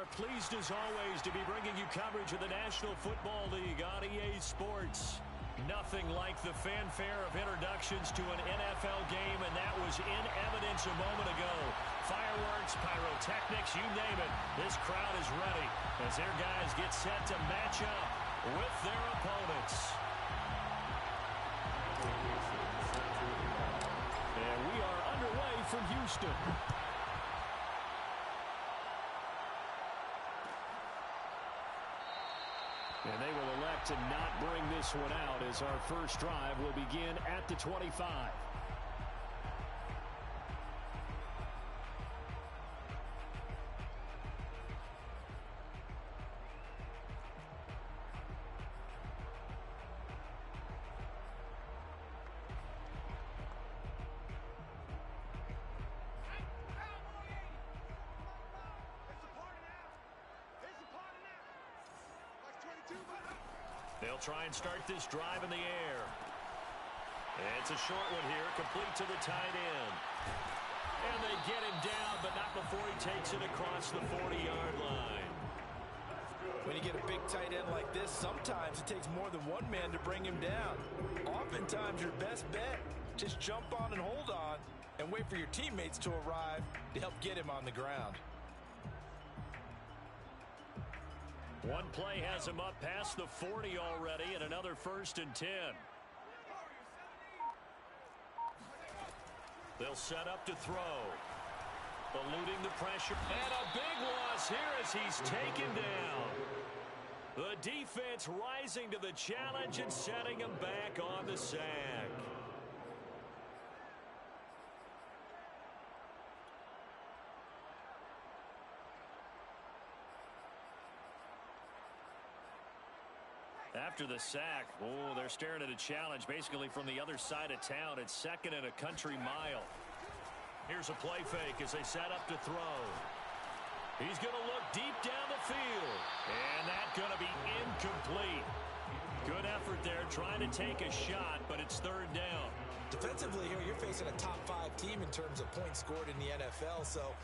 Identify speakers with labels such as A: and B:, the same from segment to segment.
A: are pleased as always to be bringing you coverage of the National Football League on EA Sports. Nothing like the fanfare of introductions to an NFL game, and that was in evidence a moment ago. Fireworks, pyrotechnics, you name it. This crowd is ready as their guys get set to match up with their opponents. And we are underway from Houston. And they will elect to not bring this one out as our first drive will begin at the 25. They'll try and start this drive in the air. And it's a short one here, complete to the tight end. And they get him down, but not before he takes it across the 40-yard line.
B: When you get a big tight end like this, sometimes it takes more than one man to bring him down. Oftentimes, your best bet, just jump on and hold on and wait for your teammates to arrive to help get him on the ground.
A: One play has him up past the 40 already, and another 1st and 10. They'll set up to throw. Eluding the pressure. And a big loss here as he's taken down. The defense rising to the challenge and setting him back on the sack. After the sack, they're staring at a challenge basically from the other side of town. It's 2nd and a country mile. Here's a play fake as they set up to throw. He's going to look deep down the field. And that's going to be incomplete. Good effort there trying to take a shot, but it's 3rd down.
B: Defensively here, you're facing a top 5 team in terms of points scored in the NFL. So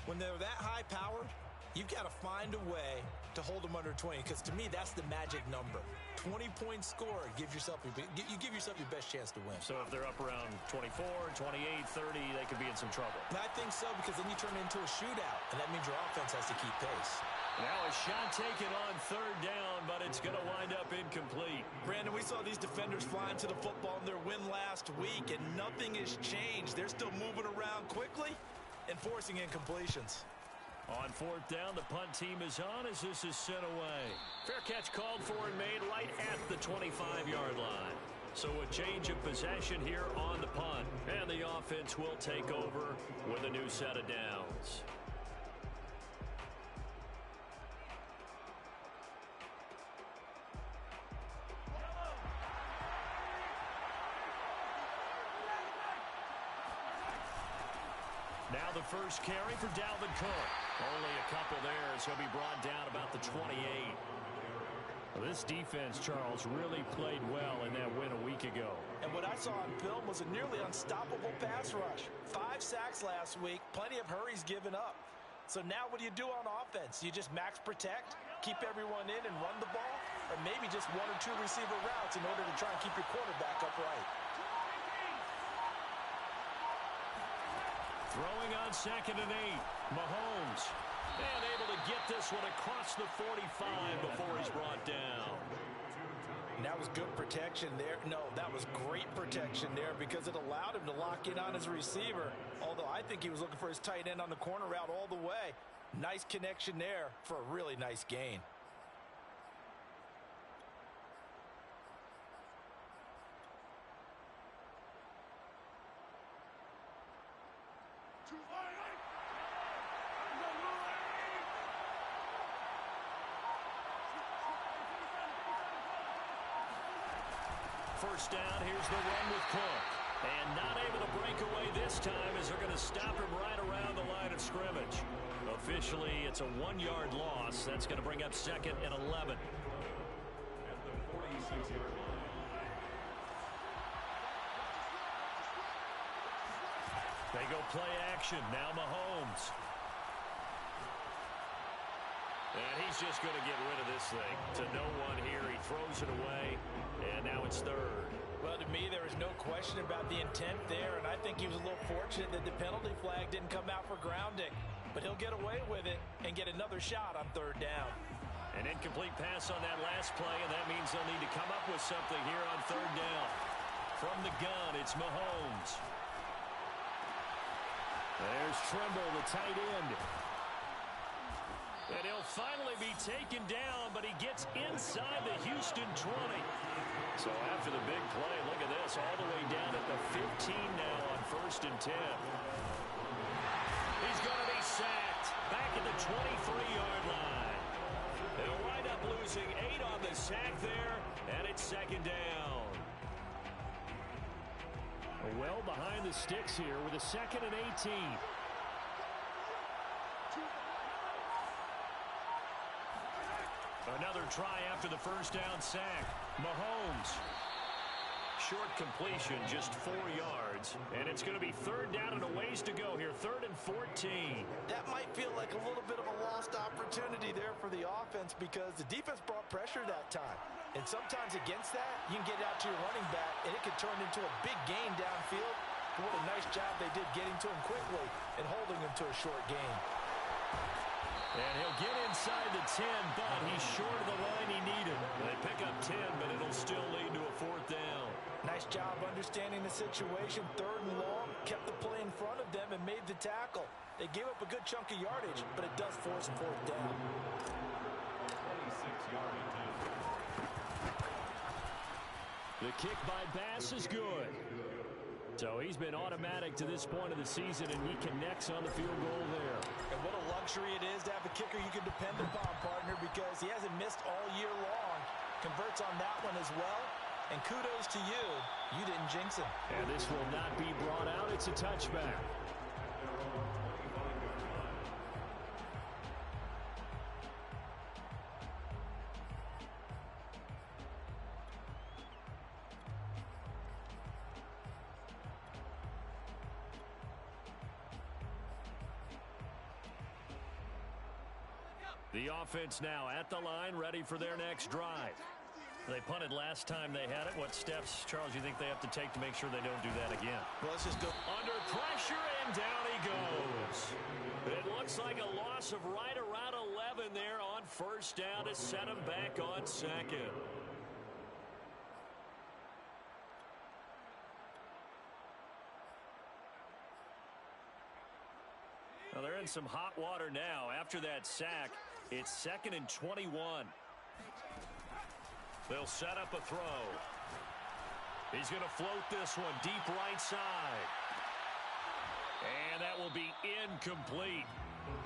B: when they're that high powered, you've got to find a way to hold them under 20, because to me, that's the magic number. 20 points scored, you give yourself your best chance to win.
A: So if they're up around 24, 28, 30, they could be in some trouble.
B: And I think so, because then you turn it into a shootout, and that means your offense has to keep pace.
A: Now a shot taken on 3rd down, but it's going to wind up incomplete.
B: Brandon, we saw these defenders flying to the football in their win last week, and nothing has changed. They're still moving around quickly and forcing incompletions.
A: On 4th down, the punt team is on as this is sent away. Fair catch called for and made right at the 25-yard line. So a change of possession here on the punt. And the offense will take over with a new set of downs. Now the first carry for Dalvin Cook. Only a couple there as he'll be brought down about the 28. Well, this defense, Charles, really played well in that win a week ago.
B: And what I saw on film was a nearly unstoppable pass rush. 5 sacks last week, plenty of hurries given up. So now what do you do on offense? You just max protect, keep everyone in and run the ball, or maybe just 1 or 2 receiver routes in order to try and keep your quarterback upright.
A: Throwing on 2nd and 8. Mahomes. And able to get this one across the 45 before he's brought down.
B: And that was good protection there. No, that was great protection there because it allowed him to lock in on his receiver. Although I think he was looking for his tight end on the corner route all the way. Nice connection there for a really nice gain.
A: First down, here's the run with Cook. And not able to break away this time as they're going to stop him right around the line of scrimmage. Officially, it's a 1-yard loss. That's going to bring up 2nd and 11. They go play action. Now Mahomes. And he's just going to get rid of this thing. To no one here. He throws it away, and now it's third.
B: Well, to me, there was no question about the intent there, and I think he was a little fortunate that the penalty flag didn't come out for grounding. But he'll get away with it and get another shot on third down.
A: An incomplete pass on that last play, and that means they'll need to come up with something here on third down. From the gun, it's Mahomes. There's Trimble, the tight end. And he'll finally be taken down, but he gets inside the Houston 20. So after the big play, look at this, all the way down at the 15 now on 1st and 10. He's going to be sacked back at the 23-yard line. They'll wind up losing 8 on the sack there, and it's second down. Well behind the sticks here with a 2nd and 18. Another try after the first down sack. Mahomes. Short completion, just 4 yards. And it's going to be third down and a ways to go here. 3rd and 14.
B: That might feel like a little bit of a lost opportunity there for the offense because the defense brought pressure that time. And sometimes against that, you can get out to your running back, and it could turn into a big gain downfield. But what a nice job they did getting to him quickly and holding him to a short gain.
A: And he'll get inside the 10, but he's short of the line he needed. They pick up 10, but it'll still lead to a 4th down.
B: Nice job understanding the situation. 3rd and long, kept the play in front of them and made the tackle. They gave up a good chunk of yardage, but it does force 4th down.
A: The kick by Bass is good. So he's been automatic to this point of the season, and he connects on the field goal there.
B: And what a luxury it is to have a kicker you can depend upon, partner, because he hasn't missed all year long. Converts on that one as well. And kudos to you. You didn't jinx him.
A: And this will not be brought out. It's a touchback. The offense now at the line, ready for their next drive. They punted last time they had it. What steps, Charles, you think they have to take to make sure they don't do that again?
B: Well, let's just go
A: under pressure, and down he goes. It looks like a loss of right around 11 there on 1st down to set him back on 2nd. Well, they're in some hot water now. After that sack, it's 2nd and 21. They'll set up a throw. He's going to float this one deep right side. And that will be incomplete.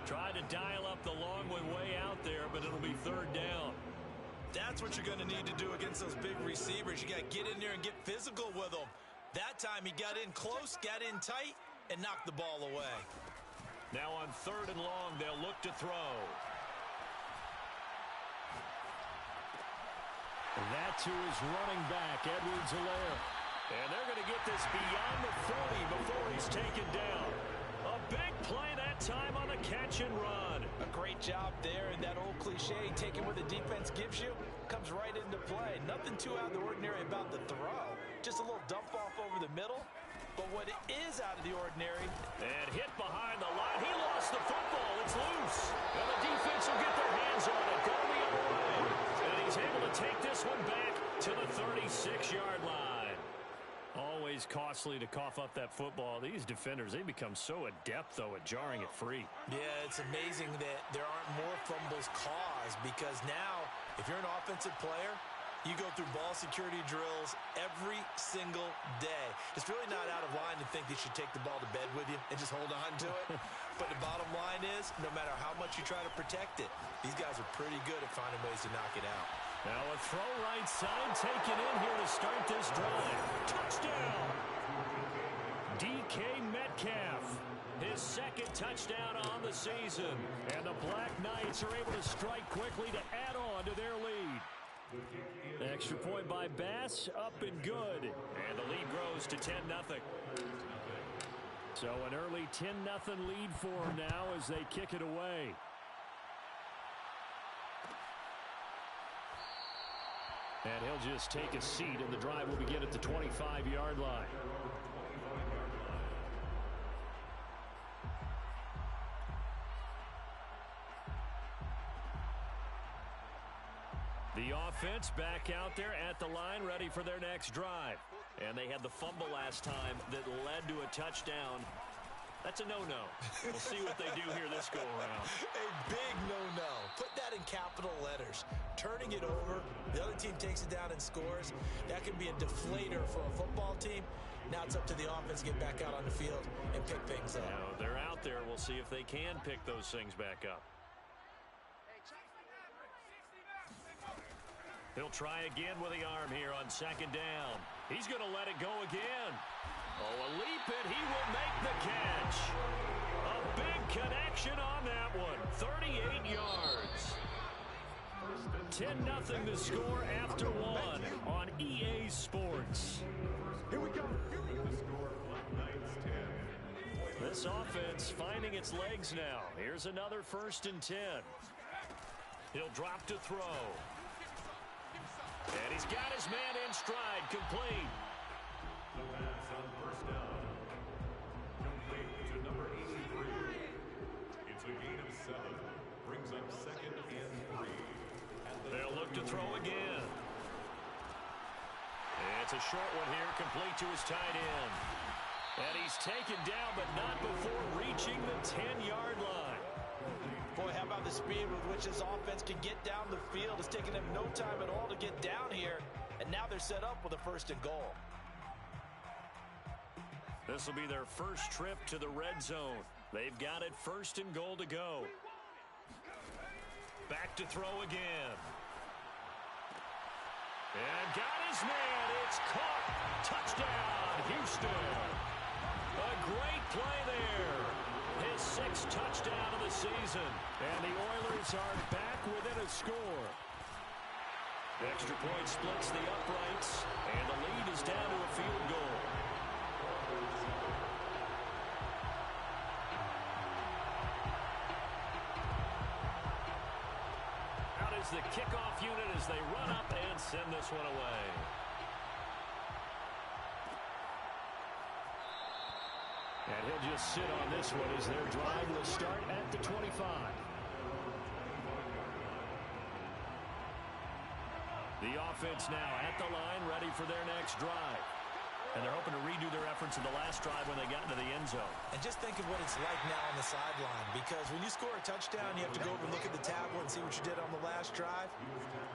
A: Tried to dial up the long way out there, but it'll be 3rd down.
B: That's what you're going to need to do against those big receivers. You got to get in there and get physical with them. That time he got in close, got in tight, and knocked the ball away.
A: Now on 3rd and long, they'll look to throw. And that to his running back, Edwards-Helaire. And they're going to get this beyond the 40 before he's taken down. A big play that time on the catch and run.
B: A great job there, and that old cliche, taking what the defense gives you, comes right into play. Nothing too out of the ordinary about the throw. Just a little dump off over the middle. But what is out of the ordinary.
A: And hit behind the line. He lost the football. It's loose. And the defense will get their hands on it. Go the other way. And he's able to take this one back to the 36-yard line. Always costly to cough up that football. These defenders, they become so adept, though, at jarring it free.
B: Yeah, it's amazing that there aren't more fumbles caused because now, if you're an offensive player, you go through ball security drills every single day. It's really not out of line to think they should take the ball to bed with you and just hold on to it. But the bottom line is, no matter how much you try to protect it, these guys are pretty good at finding ways to knock it out.
A: Now a throw right side taken in here to start this drive. Touchdown! DK Metcalf. His 2nd touchdown on the season. And the Black Knights are able to strike quickly to add on to their lead. Extra point by Bass, up and good. And the lead grows to 10-0. So an early 10-0 lead for them now as they kick it away. And he'll just take a seat, and the drive will begin at the 25-yard line. The offense back out there at the line, ready for their next drive. And they had the fumble last time that led to a touchdown. That's a no-no. We'll see what they do here this go-around.
B: A big no-no. Put that in capital letters. Turning it over, the other team takes it down and scores. That can be a deflator for a football team. Now it's up to the offense to get back out on the field and pick things up.
A: Now they're out there. We'll see if they can pick those things back up. He'll try again with the arm here on second down. He's going to let it go again. Oh, a leap it. He will make the catch. A big connection on that one. 38 yards. 10-0 the score after one on EA Sports.
C: Here we go.
A: This offense finding its legs now. Here's another 1st and 10. He'll drop to throw. And he's got his man in stride, complete.
C: The pass on 1st down. Complete to number 83. It's a gain of 7. Brings up 2nd and 3.
A: They'll look to throw again. It's a short one here, complete to his tight end. And he's taken down, but not before reaching the 10-yard line.
B: Boy, how about the speed with which this offense can get down the field? It's taken them no time at all to get down here, and now they're set up with a 1st and goal.
A: This will be their first trip to the red zone. They've got it 1st and goal to go. Back to throw again. And got his man. It's caught. Touchdown, Houston. A great play there. His 6th touchdown of the season. And the Oilers are back within a score. Extra point splits the uprights, and the lead is down to a field goal. Out is the kickoff unit as they run up and send this one away. And he'll just sit on this one as their drive will start at the 25. The offense now at the line, ready for their next drive. And they're hoping to redo their efforts in the last drive when they got into the end zone.
B: And just think of what it's like now on the sideline, because when you score a touchdown, you have to go over and look at the tablet and see what you did on the last drive.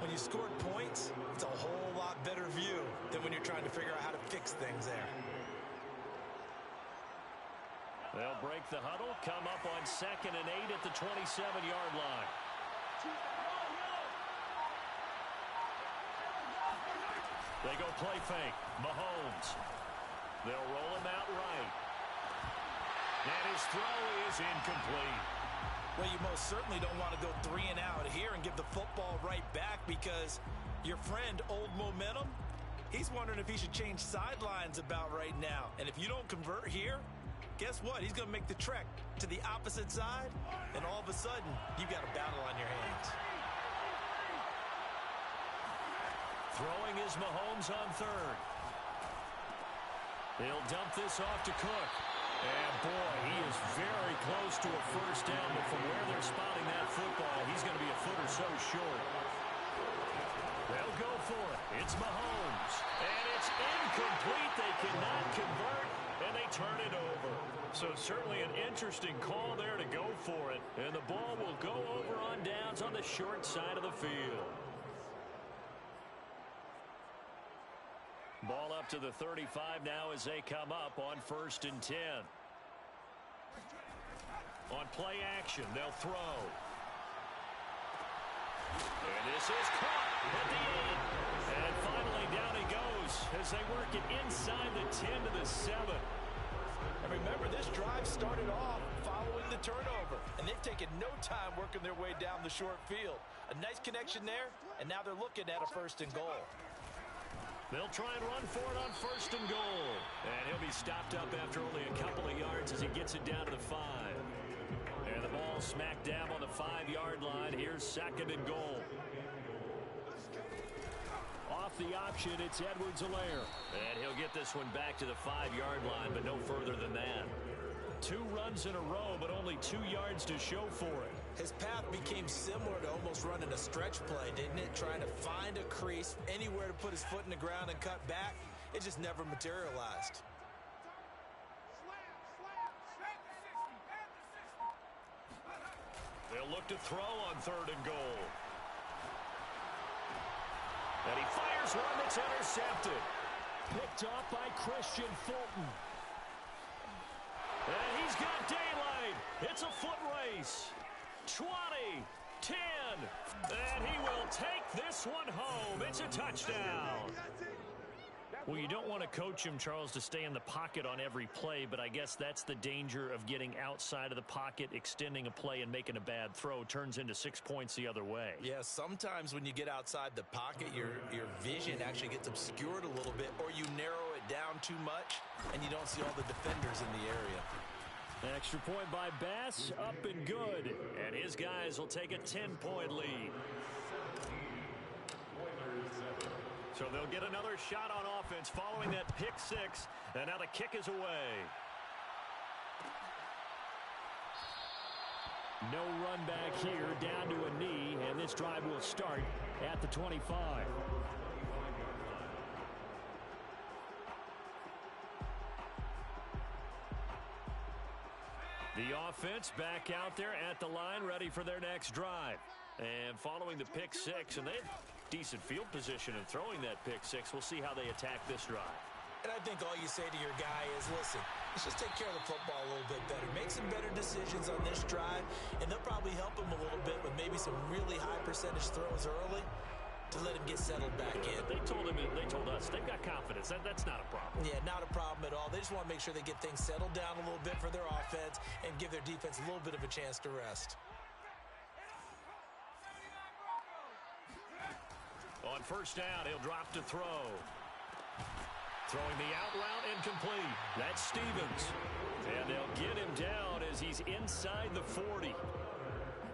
B: When you scored points, it's a whole lot better view than when you're trying to figure out how to fix things there.
A: They'll break the huddle, come up on 2nd and 8 at the 27-yard line. They go play fake. Mahomes. They'll roll him out right. And his throw is incomplete.
B: Well, you most certainly don't want to go 3 and out here and give the football right back, because your friend, Old Momentum, he's wondering if he should change sidelines about right now. And if you don't convert here, guess what? He's going to make the trek to the opposite side, and all of a sudden, you've got a battle on your hands.
A: Throwing is Mahomes on 3rd. They'll dump this off to Cook. And, boy, he is very close to a 1st down, but from where they're spotting that football, he's going to be a foot or so short. They'll go for it. It's Mahomes. And it's incomplete. They cannot convert, and they turn it over. So certainly an interesting call there to go for it. And the ball will go over on downs on the short side of the field. Ball up to the 35 now as they come up on 1st and 10. On play action, they'll throw. And this is caught at the 8. And finally down he goes as they work it inside the 10 to the 7.
B: And remember, this drive started off following the turnover, and they've taken no time working their way down the short field. A nice connection there, and now they're looking at a 1st and goal.
A: They'll try and run for it on 1st and goal. And he'll be stopped up after only a couple of yards as he gets it down to the 5. And the ball smack dab on the 5-yard line. Here's 2nd and goal. off the option. It's Edwards-Helaire. And he'll get this one back to the 5-yard line, but no further than that. 2 runs in a row, but only 2 yards to show for it.
B: His path became similar to almost running a stretch play, didn't it? Trying to find a crease, anywhere to put his foot in the ground and cut back. It just never materialized.
A: They'll look to throw on 3rd and goal. And he fires one that's intercepted. Picked up by Christian Fulton. And he's got daylight. It's a foot race. 20, 10, and he will take this one home. It's a touchdown. Well, you don't want to coach him, Charles, to stay in the pocket on every play, but I guess that's the danger of getting outside of the pocket, extending a play, and making a bad throw. Turns into 6 points the other way.
B: Yeah, sometimes when you get outside the pocket, your vision actually gets obscured a little bit, or you narrow it down too much, and you don't see all the defenders in the area.
A: Extra point by Bass, up and good. And his guys will take a 10-point lead. So they'll get another shot on offense following that pick 6. And now the kick is away. No run back here, down to a knee. And this drive will start at the 25. The offense back out there at the line, ready for their next drive. And following the pick 6, and they have decent field position in throwing that pick 6. We'll see how they attack this drive.
B: And I think all you say to your guy is, listen, let's just take care of the football a little bit better. Make some better decisions on this drive, and they'll probably help him a little bit with maybe some really high percentage throws early to let him get settled back in.
A: They told us they've got confidence. That's not a problem.
B: Yeah, not a problem at all. They just want to make sure they get things settled down a little bit for their offense and give their defense a little bit of a chance to rest.
A: On first down, he'll drop to throw. Throwing the out route incomplete. That's Stevens. And they'll get him down as he's inside the 40.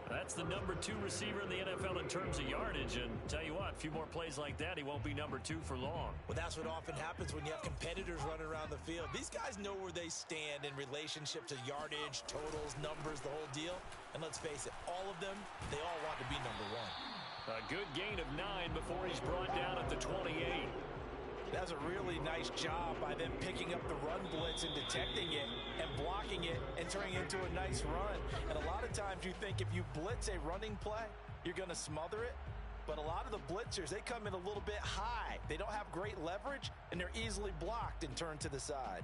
A: That's the number 2 receiver in the NFL in terms of yardage. And tell you what, a few more plays like that, he won't be number 2 for long.
B: Well, that's what often happens when you have competitors running around the field. These guys know where they stand in relationship to yardage, totals, numbers, the whole deal. And let's face it, all of them, they all want to be number 1.
A: A good gain of 9 before he's brought down at the 28.
B: That's a really nice job by them picking up the run blitz and detecting it and blocking it and turning it into a nice run. And a lot of times you think if you blitz a running play, you're going to smother it. But a lot of the blitzers, they come in a little bit high. They don't have great leverage, and they're easily blocked and turned to the side.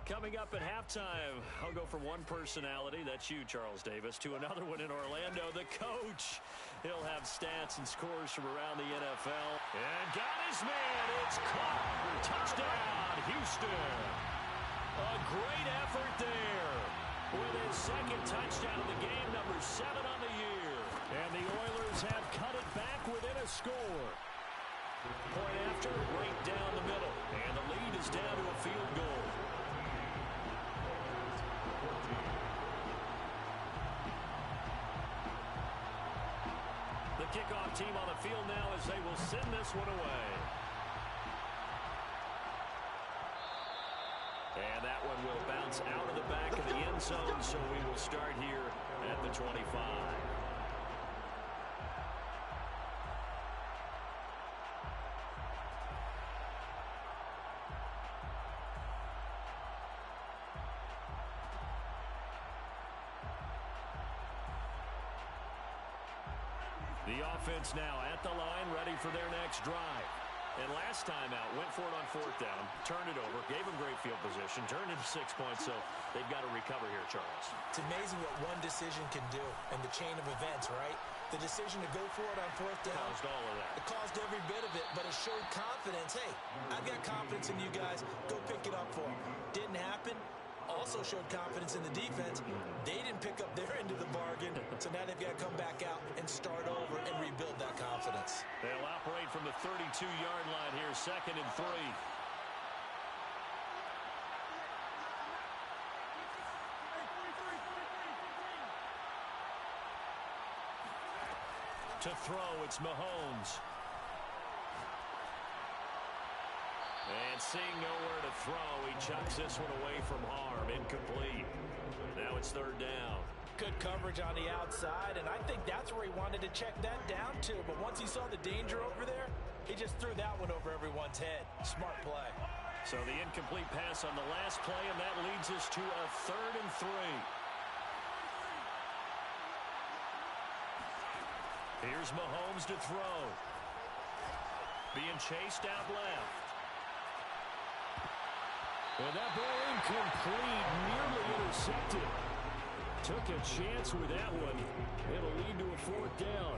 A: Coming up at halftime, I'll go from one personality, that's you, Charles Davis, to another one in Orlando, the coach. He'll have stats and scores from around the NFL. And got his man. It's caught. Touchdown, Houston. A great effort there. With his second touchdown of the game, number 7 on the year. And the Oilers have cut it back within a score. Point after, right down the middle. And the lead is down to a field goal. The kickoff team on the field now as they will send this one away. And that one will bounce out of the back of the end zone, so we will start here at the 25. The offense now at the line, ready for their next drive. And last time out, went for it on 4th down, turned it over, gave them great field position, turned into 6 points, so they've got to recover here, Charles.
B: It's amazing what one decision can do in the chain of events, right? The decision to go for it on 4th down.
A: Caused all of that.
B: It caused every bit of it, but it showed confidence. Hey, I've got confidence in you guys. Go pick it up for them. Didn't happen. Also showed confidence in the defense. They didn't pick up their end of the bargain, so now they've got to come back out and start over and rebuild that confidence.
A: They'll operate from the 32-yard line here, 2nd and 3. To throw, it's Mahomes. seeing nowhere to throw, he chucks this one away from harm. Incomplete. Now it's third down.
B: Good coverage on the outside, and I think that's where he wanted to check that down to. But once he saw the danger over there, he just threw that one over everyone's head. Smart play.
A: So the incomplete pass on the last play, and that leads us to a 3rd and 3. Here's Mahomes to throw. Being chased out left.
D: And that ball incomplete, nearly intercepted. Took a chance with that one. It'll lead to a 4th down.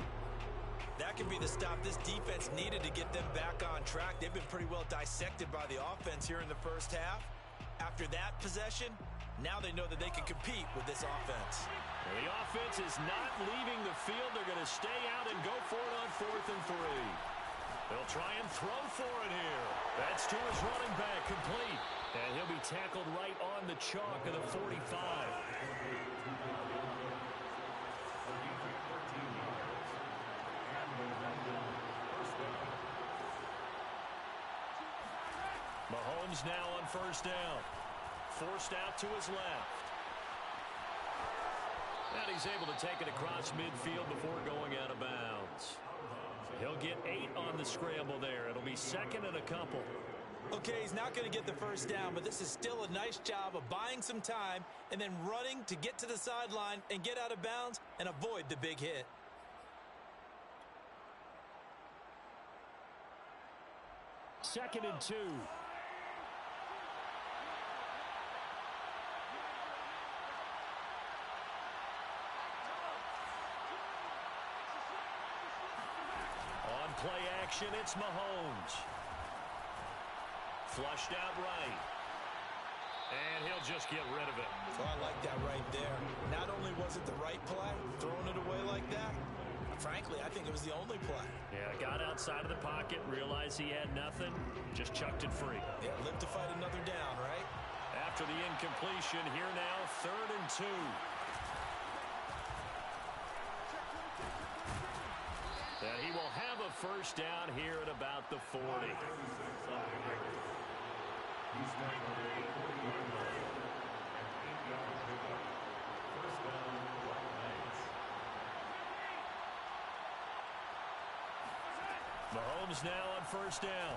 B: That could be the stop this defense needed to get them back on track. They've been pretty well dissected by the offense here in the first half. After that possession, now they know that they can compete with this offense.
A: Well, the offense is not leaving the field. They're going to stay out and go for it on 4th and 3. They'll try and throw for it here. That's to his running back, complete. And he'll be tackled right on the chalk of the 45. Mahomes now on 1st down. Forced out to his left. And he's able to take it across midfield before going out of bounds. He'll get 8 on the scramble there. It'll be 2nd and a couple.
B: Okay, he's not going to get the first down, but this is still a nice job of buying some time and then running to get to the sideline and get out of bounds and avoid the big hit.
D: Second and 2.
A: On play action, it's Mahomes. Flushed out right. And he'll just get rid of it.
B: So I like that right there. Not only was it the right play, throwing it away like that, frankly, I think it was the only play.
A: Yeah, got outside of the pocket, realized he had nothing, just chucked it free.
B: Yeah, live to fight another down, right?
A: After the incompletion, here now, 3rd and 2. And he will have a first down here at about the 40. Mahomes now on 1st down.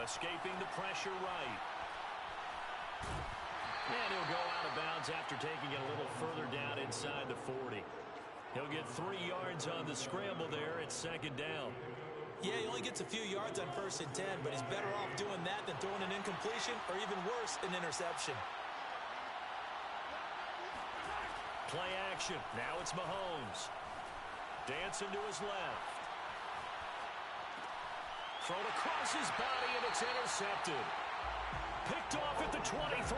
A: Escaping the pressure right. And he'll go out of bounds after taking it a little further down inside the 40. He'll get 3 yards on the scramble there at 2nd down.
B: Yeah, he only gets a few yards on 1st and 10, but he's better off doing that than throwing an incompletion or even worse, an interception.
A: Play action. Now it's Mahomes. Dancing to his left. Thrown across his body, and it's intercepted. Picked off at the 23.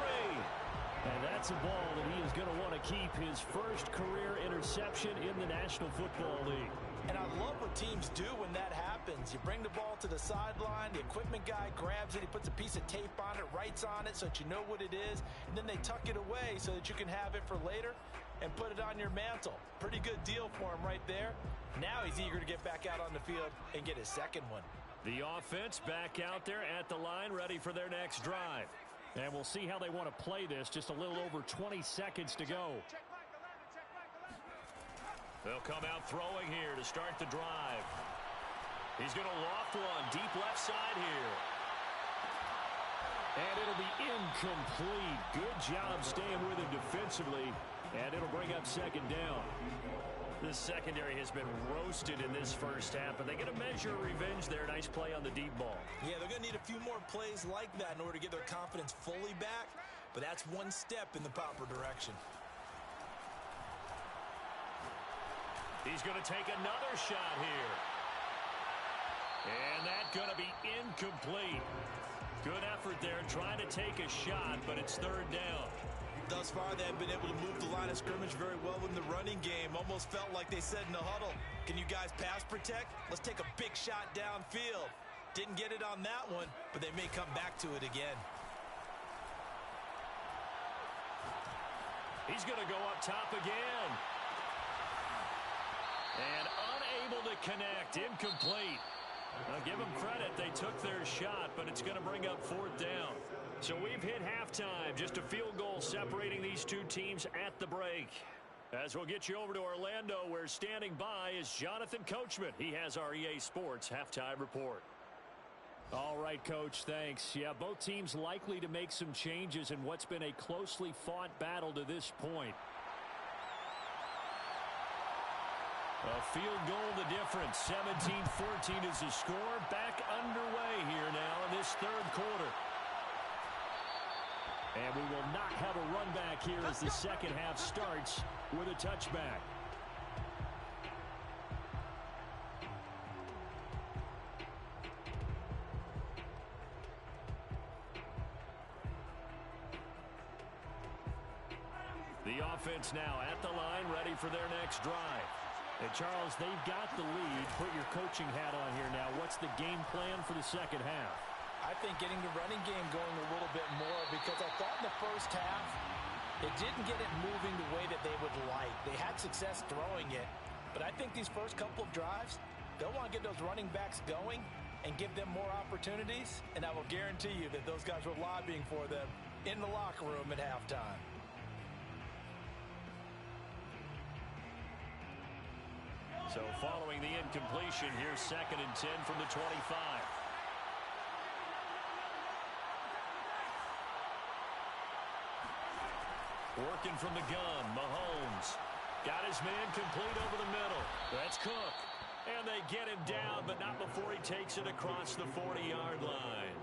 D: And that's a ball that he is going to want to keep, his first career interception in the National Football League.
B: And I love what teams do when that happens. You bring the ball to the sideline, the equipment guy grabs it, he puts a piece of tape on it, writes on it so that you know what it is, and then they tuck it away so that you can have it for later and put it on your mantle. Pretty good deal for him right there. Now he's eager to get back out on the field and get his second one.
A: The offense back out there at the line, ready for their next drive.
D: And we'll see how they want to play this. Just a little over 20 seconds to go.
A: They'll come out throwing here to start the drive. He's going to loft one deep left side here.
D: And it'll be incomplete. Good job staying with him defensively. And it'll bring up 2nd down.
A: This secondary has been roasted in this first half, but they get a measure of revenge there. Nice play on the deep ball.
B: Yeah, they're going to need a few more plays like that in order to get their confidence fully back, but that's one step in the proper direction.
A: He's going to take another shot here. And that's going to be incomplete. Good effort there trying to take a shot, but it's 3rd down.
B: Thus far, they have been able to move the line of scrimmage very well in the running game. Almost felt like they said in the huddle, can you guys pass protect? Let's take a big shot downfield. Didn't get it on that one, but they may come back to it again.
A: He's going to go up top again. And unable to connect. Incomplete. Now give them credit. They took their shot, but it's going to bring up fourth down. So we've hit halftime. Just a field goal separating these two teams at the break. As we'll get you over to Orlando, where standing by is Jonathan Coachman. He has our EA Sports halftime report.
D: All right, Coach, thanks. Yeah, both teams likely to make some changes in what's been a closely fought battle to this point.
A: A field goal the difference. 17-14 is the score. Back underway here now in this third quarter.
D: And we will not have a run back here as the second half starts with a touchback.
A: The offense now at the line, ready for their next drive.
D: And Charles, they've got the lead. Put your coaching hat on here now. What's the game plan for the second half?
B: I think getting the running game going a little bit more, because I thought in the first half it didn't get it moving the way that they would like. They had success throwing it, but I think these first couple of drives, they'll want to get those running backs going and give them more opportunities, and I will guarantee you that those guys were lobbying for them in the locker room at halftime.
A: So following the incompletion, here's 2nd and 10 from the 25. Working from the gun, Mahomes. Got his man complete over the middle. That's Cook. And they get him down, but not before he takes it across the 40-yard line.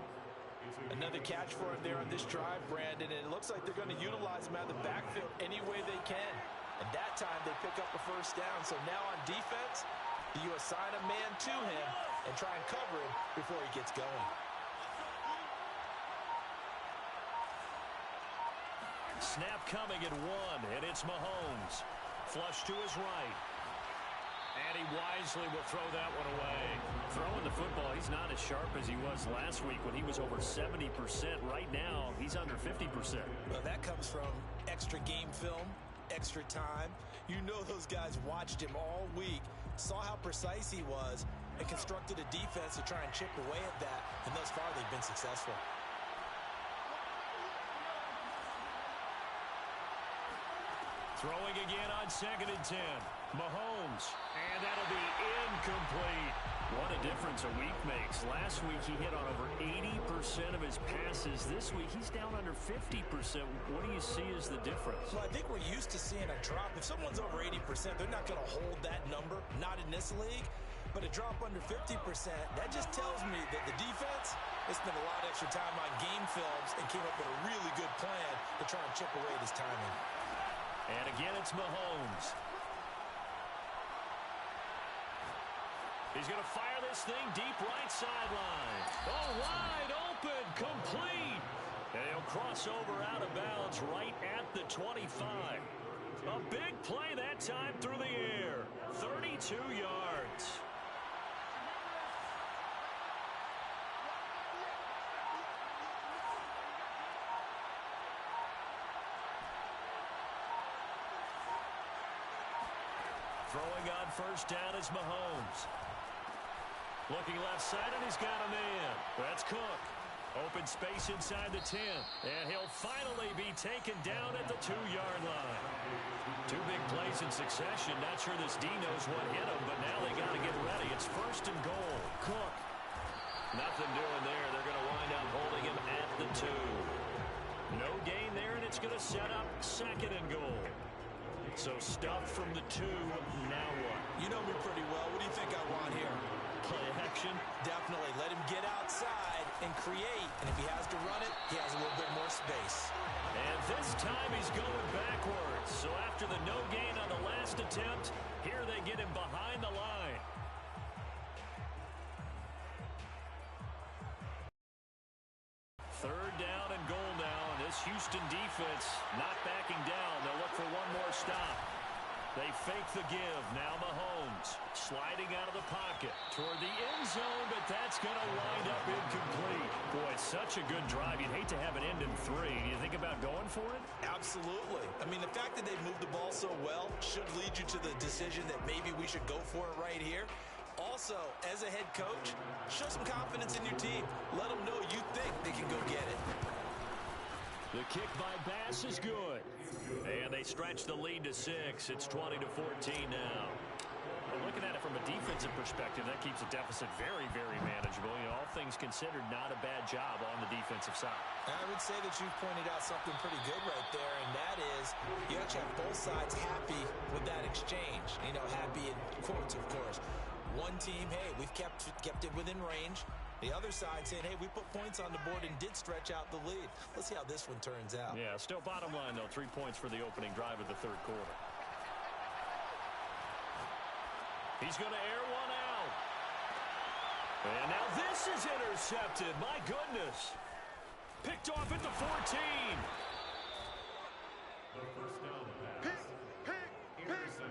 B: Another catch for him there on this drive, Brandon, and it looks like they're going to utilize him out of the backfield any way they can. And that time they pick up a first down. So now on defense, you assign a man to him and try and cover him before he gets going.
A: Snap coming at 1, and it's Mahomes. Flush to his right. And he wisely will throw that one away. Throwing the football, he's not as sharp as he was last week when he was over 70%. Right now, he's under 50%.
B: Well, that comes from extra game film, extra time. You know those guys watched him all week, saw how precise he was, and constructed a defense to try and chip away at that. And thus far, they've been successful.
A: Throwing again on 2nd and 10. Mahomes. And that'll be incomplete. What a difference a week makes. Last week he hit on over 80% of his passes. This week he's down under 50%. What do you see as the difference?
B: Well, I think we're used to seeing a drop. If someone's over 80%, they're not going to hold that number. Not in this league. But a drop under 50%, that just tells me that the defense has spent a lot of extra time on game films and came up with a really good plan to try and chip away at his timing.
A: And again, it's Mahomes. He's going to fire this thing deep right sideline. Oh, wide open, complete. And he'll cross over out of bounds right at the 25. A big play that time through the air. 32 yards. Throwing on first down is Mahomes. Looking left side, and he's got a man. That's Cook. Open space inside the 10. And he'll finally be taken down at the 2-yard line. Two big plays in succession. Not sure this D knows what hit him, but now they got to get ready. It's 1st and goal. Cook. Nothing doing there. They're going to wind up holding him at the 2. No gain there, and it's going to set up 2nd and goal. So stuffed from the 2, now what?
B: You know me pretty well. What do you think I want here?
A: Play action?
B: Definitely. Let him get outside and create. And if he has to run it, he has a little bit more space.
A: And this time he's going backwards. So after the no gain on the last attempt, here they get him behind the line. Third down and goal now. And this Houston defense not backing down. They'll look for one more stop. They fake the give. Now Mahomes sliding out of the pocket toward the end zone, but that's going to wind up incomplete. Boy, it's such a good drive. You'd hate to have it end in 3. Do you think about going for it?
B: Absolutely. I mean, the fact that they moved the ball so well should lead you to the decision that maybe we should go for it right here. All Also, as a head coach, show some confidence in your team. Let them know you think they can go get it.
A: The kick by Bass is good. And they stretch the lead to 6. It's 20-14 now. Well, looking at it from a defensive perspective, that keeps the deficit very, very manageable. You know, all things considered, not a bad job on the defensive side.
B: I would say that you've pointed out something pretty good right there, and that is you actually have both sides happy with that exchange. You know, happy in quotes, of course. One team, hey, we've kept it within range. The other side saying, hey, we put points on the board and did stretch out the lead. Let's see how this one turns out.
A: Yeah, still bottom line, though, 3 points for the opening drive of the third quarter. He's going to air one out. And now this is intercepted. My goodness. Picked off at the 14.
C: The first down pass.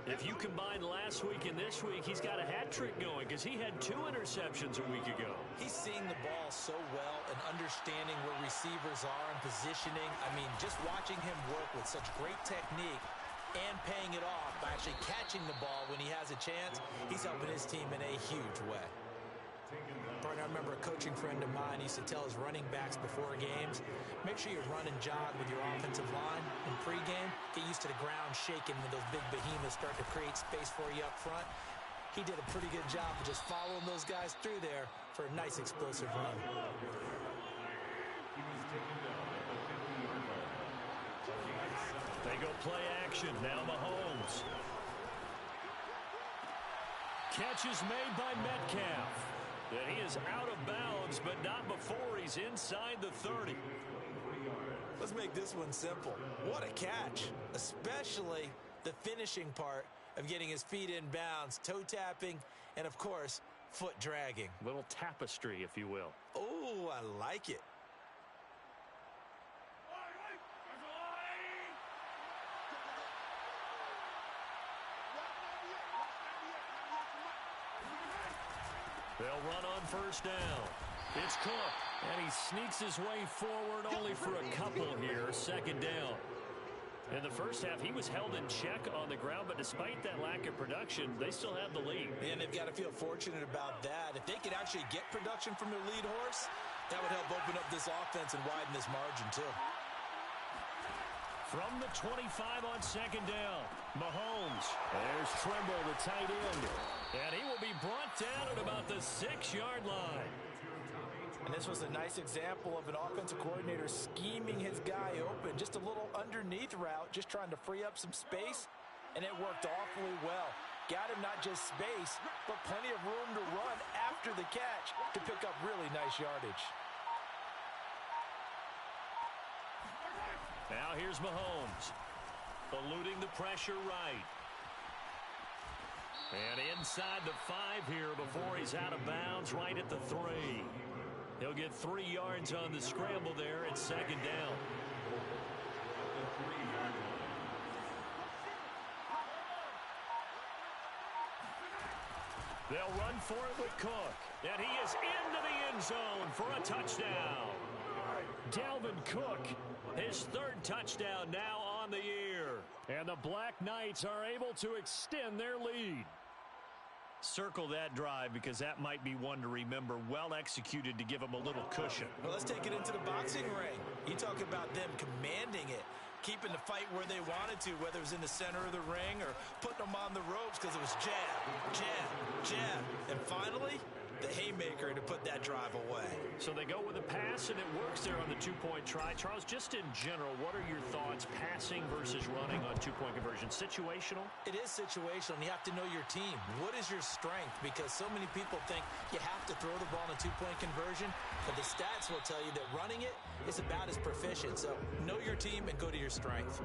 A: If you combine last week and this week, he's got a hat trick going because he had 2 interceptions a week ago.
B: He's seeing the ball so well and understanding where receivers are and positioning. I mean, just watching him work with such great technique and paying it off by actually catching the ball when he has a chance, he's helping his team in a huge way. I remember a coaching friend of mine used to tell his running backs before games, make sure you run and jog with your offensive line in pregame. Get used to the ground shaking when those big behemoths start to create space for you up front. He did a pretty good job of just following those guys through there for a nice explosive run.
A: They go play action. Now Mahomes. Catch is made by Metcalf. And he is out of bounds, but not before he's inside the 30.
B: Let's make this one simple. What a catch, especially the finishing part of getting his feet in bounds, toe tapping, and of course, foot dragging.
A: Little tapestry, if you will.
B: Oh, I like it.
A: They'll run on first down. It's Cook, and he sneaks his way forward only for a couple here. Second down. In the first half, he was held in check on the ground, but despite that lack of production, they still have the lead.
B: And they've got to feel fortunate about that. If they could actually get production from their lead horse, that would help open up this offense and widen this margin too.
A: From the 25 on second down, Mahomes. There's Trimble, the tight end. And he will be brought down at about the 6-yard line.
B: And this was a nice example of an offensive coordinator scheming his guy open. Just a little underneath route, just trying to free up some space. And it worked awfully well. Got him not just space, but plenty of room to run after the catch to pick up really nice yardage.
A: Now here's Mahomes, eluding the pressure right. And inside the 5 here before he's out of bounds, right at the 3. He'll get 3 yards on the scramble there at second down. They'll run for it with Cook. And he is into the end zone for a touchdown. Dalvin Cook, his 3rd touchdown now on the year. And the Black Knights are able to extend their lead. Circle that drive because that might be one to remember. Well executed to give them a little cushion.
B: Well, let's take it into the boxing ring. You talk about them commanding it, keeping the fight where they wanted to, whether it was in the center of the ring or putting them on the ropes because it was jab, jab, jab. And finally, the haymaker to put that drive away.
A: So they go with a pass, and it works there on the 2-point try. Charles, just in general, what are your thoughts passing versus running on 2-point conversion? Situational?
B: It is situational, and you have to know your team. What is your strength? Because so many people think you have to throw the ball in a 2-point conversion, but the stats will tell you that running it is about as proficient. So know your team and go to your strength.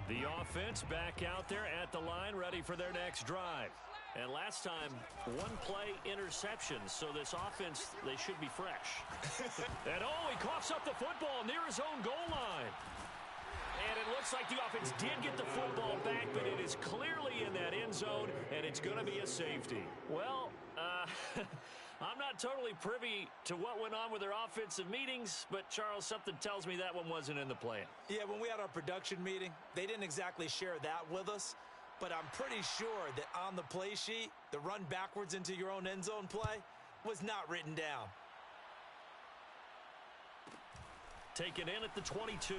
A: The offense back out there at the line, ready for their next drive. And last time, 1-play interceptions, so this offense, they should be fresh. And he coughs up the football near his own goal line. And it looks like the offense did get the football back, but it is clearly in that end zone, and it's going to be a safety. Well, I'm not totally privy to what went on with their offensive meetings, but, Charles, something tells me that one wasn't in the plan.
B: Yeah, when we had our production meeting, they didn't exactly share that with us, but I'm pretty sure that on the play sheet, the run backwards into your own end zone play was not written down.
A: Taken in at the 22.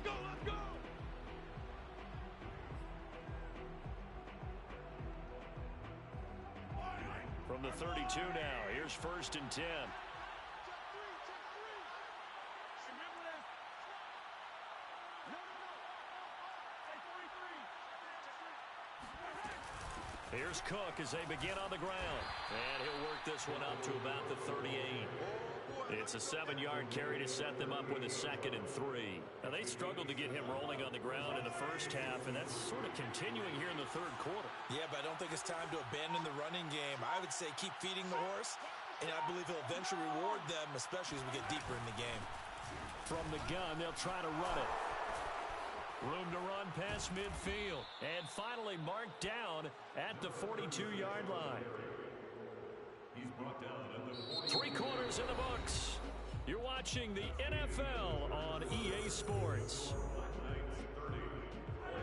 B: Let's go!
A: From the 32 now, here's 1st and 10. Here's Cook as they begin on the ground. And he'll work this one up to about the 38. It's a 7-yard carry to set them up with a 2nd and 3. Now, they struggled to get him rolling on the ground in the first half, and that's sort of continuing here in the 3rd quarter.
B: Yeah, but I don't think it's time to abandon the running game. I would say keep feeding the horse, and I believe he'll eventually reward them, especially as we get deeper in the game.
A: From the gun, they'll try to run it. Room to run past midfield. And finally marked down at the 42-yard line.
C: He's brought down at the
A: 3 quarters in the books. You're watching the NFL on EA Sports.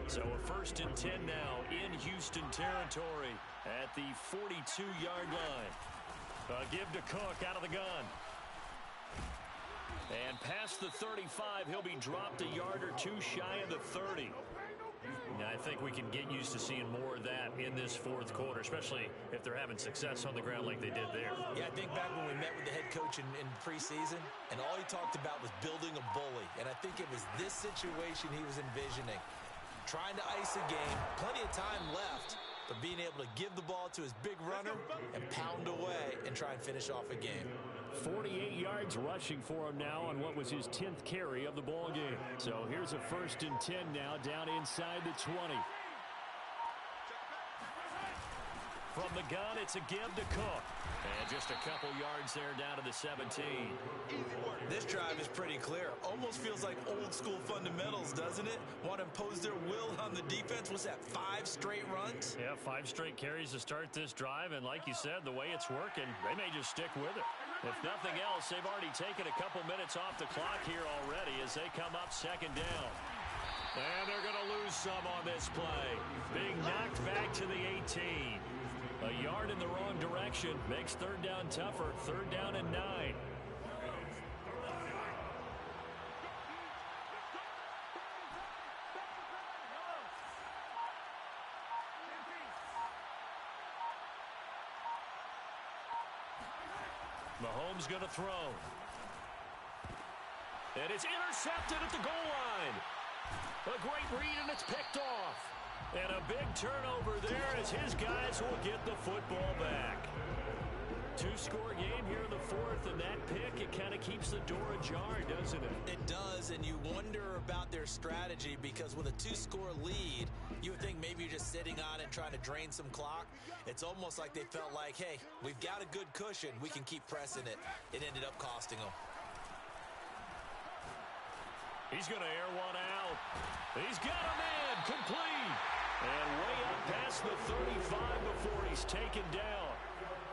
A: So a 1st and 10 now in Houston territory at the 42-yard line. A give to Cook out of the gun. And past the 35, he'll be dropped a yard or 2 shy of the 30. Now, I think we can get used to seeing more of that in this 4th quarter, especially if they're having success on the ground like they did there.
B: Yeah, I think back when we met with the head coach in preseason, and all he talked about was building a bully. And I think it was this situation he was envisioning. Trying to ice a game, plenty of time left, but being able to give the ball to his big runner and pound away and try and finish off a game.
D: 48 yards rushing for him now on what was his 10th carry of the ball game. So here's a 1st and 10 now down inside the 20. From the gun, it's a give to Cook. And just a couple yards there down to the 17.
B: This drive is pretty clear. Almost feels like old school fundamentals, doesn't it? Want to impose their will on the defense. What's that, 5 straight runs?
A: Yeah, 5 straight carries to start this drive. And like you said, the way it's working, they may just stick with it. If nothing else, they've already taken a couple minutes off the clock here already as they come up 2nd down. And they're going to lose some on this play. Being knocked back to the 18. A yard in the wrong direction makes 3rd down tougher. 3rd down and 9. Mahomes going to throw. And it's intercepted at the goal line. A great read, and it's picked off. And a big turnover there as his guys will get the football back. 2-score game here in the 4th, and that pick, it kind of keeps the door ajar, doesn't it?
B: It does, and you wonder about their strategy because with a 2-score lead, you would think maybe you're just sitting on it trying to drain some clock. It's almost like they felt like, hey, we've got a good cushion. We can keep pressing it. It ended up costing them.
A: He's going to air one out. He's got a man complete. And way up past the 35 before he's taken down.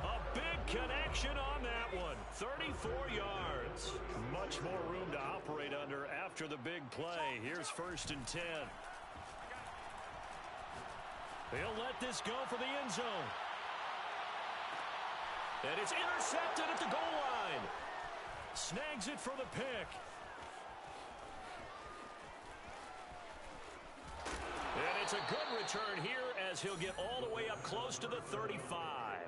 A: A big connection on that one. 34 yards. Much more room to operate under after the big play. Here's 1st and 10. He'll let this go for the end zone. And it's intercepted at the goal line. Snags it for the pick. And it's a good return here as he'll get all the way up close to the 35.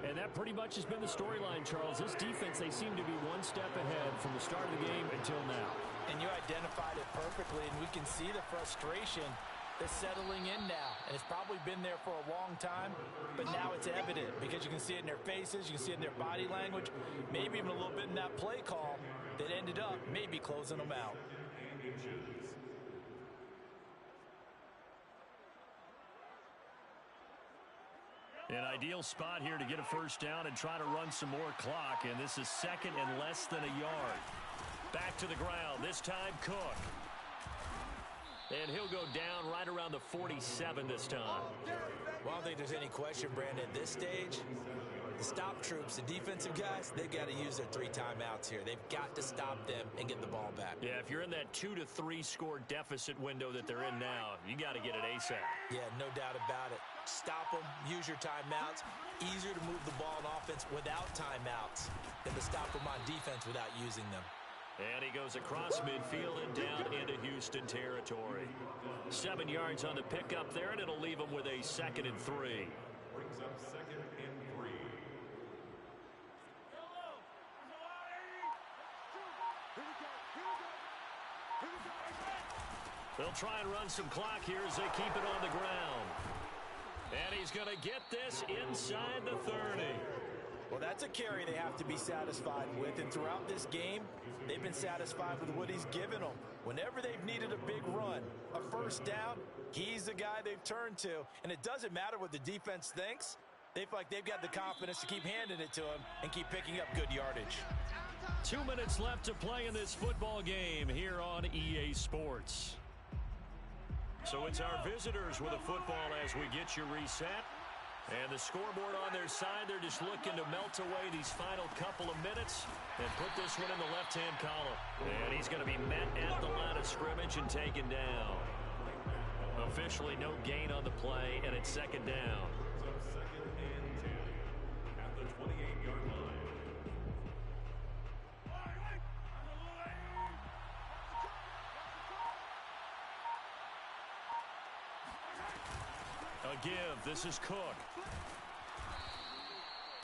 D: And that pretty much has been the storyline, Charles. This defense, they seem to be one step ahead from the start of the game until now.
B: And you identified it perfectly, and we can see the frustration that's settling in now. And it's probably been there for a long time, but now it's evident because you can see it in their faces, you can see it in their body language, maybe even a little bit in that play call that ended up maybe closing them out.
A: An ideal spot here to get a 1st down and try to run some more clock. And this is 2nd and less than a yard. Back to the ground. This time, Cook. And he'll go down right around the 47 this time.
B: Well, I don't think there's any question, Brandon, at this stage, the stop troops, the defensive guys, they've got to use their 3 timeouts here. They've got to stop them and get the ball back.
A: Yeah, if you're in that 2 to 3 score deficit window that they're in now, you got to get it ASAP.
B: Yeah, no doubt about it. Stop them, use your timeouts. Easier to move the ball on offense without timeouts than to stop them on defense without using them.
A: And he goes across midfield and down into Houston territory. 7 yards on the pickup there, and it'll leave him with a 2nd and 3.
C: Brings up 2nd and 3.
A: They'll try and run some clock here as they keep it on the ground. And he's going to get this inside the 30.
B: Well, that's a carry they have to be satisfied with. And throughout this game, they've been satisfied with what he's given them. Whenever they've needed a big run, a first down, he's the guy they've turned to. And it doesn't matter what the defense thinks. They feel like they've got the confidence to keep handing it to him and keep picking up good yardage.
A: 2 minutes left to play in this football game here on EA Sports. So it's our visitors with a football as we get you reset. And the scoreboard on their side, they're just looking to melt away these final couple of minutes and put this one in the left-hand column. And he's going to be met at the line of scrimmage and taken down. Officially no gain on the play, and it's 2nd down.
C: So 2nd and 10 at the 28-yard line.
A: A give. This is Cook.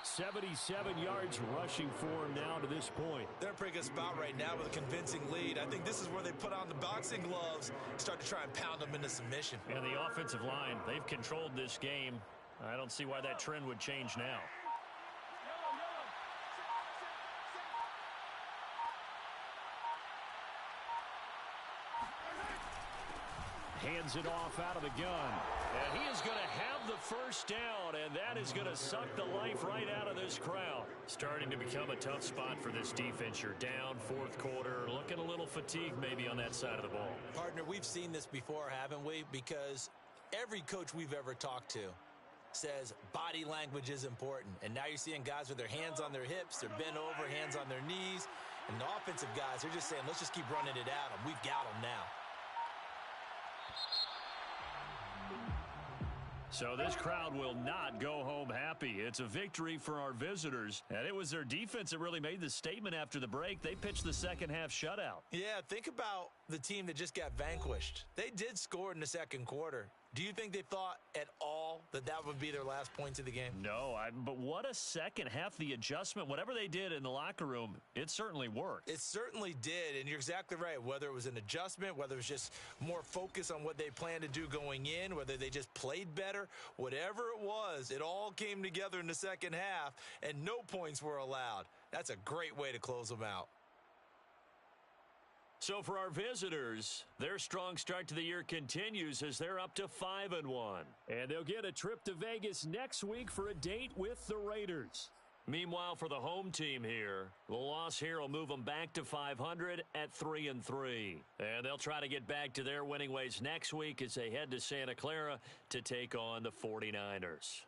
D: 77 yards rushing for him now to this point.
B: They're in a pretty good spot right now with a convincing lead. I think this is where they put on the boxing gloves, start to try and pound them into submission.
A: And the offensive line, they've controlled this game. I don't see why that trend would change now.
D: Hands it off out of the gun.
A: And he is going to have the first down, and that is going to suck the life right out of this crowd. Starting to become a tough spot for this defense. You're down 4th quarter, looking a little fatigued maybe on that side of the ball.
B: Partner, we've seen this before, haven't we? Because every coach we've ever talked to says body language is important. And now you're seeing guys with their hands on their hips, they're bent over, hands on their knees. And the offensive guys, they're just saying, let's just keep running it at them. We've got them now.
A: So this crowd will not go home happy. It's a victory for our visitors. And it was their defense that really made the statement after the break. They pitched the second half shutout.
B: Yeah, think about the team that just got vanquished. They did score in the 2nd quarter. Do you think they thought at all that that would be their last points of the game?
A: No, but what a second half. The adjustment, whatever they did in the locker room, it certainly worked.
B: It certainly did, and you're exactly right. Whether it was an adjustment, whether it was just more focus on what they planned to do going in, whether they just played better, whatever it was, it all came together in the second half, and no points were allowed. That's a great way to close them out.
A: So for our visitors, their strong start to the year continues as they're up to 5-1.
D: And they'll get a trip to Vegas next week for a date with the Raiders.
A: Meanwhile, for the home team here, the loss here will move them back to 500 at 3-3. And they'll try to get back to their winning ways next week as they head to Santa Clara to take on the 49ers.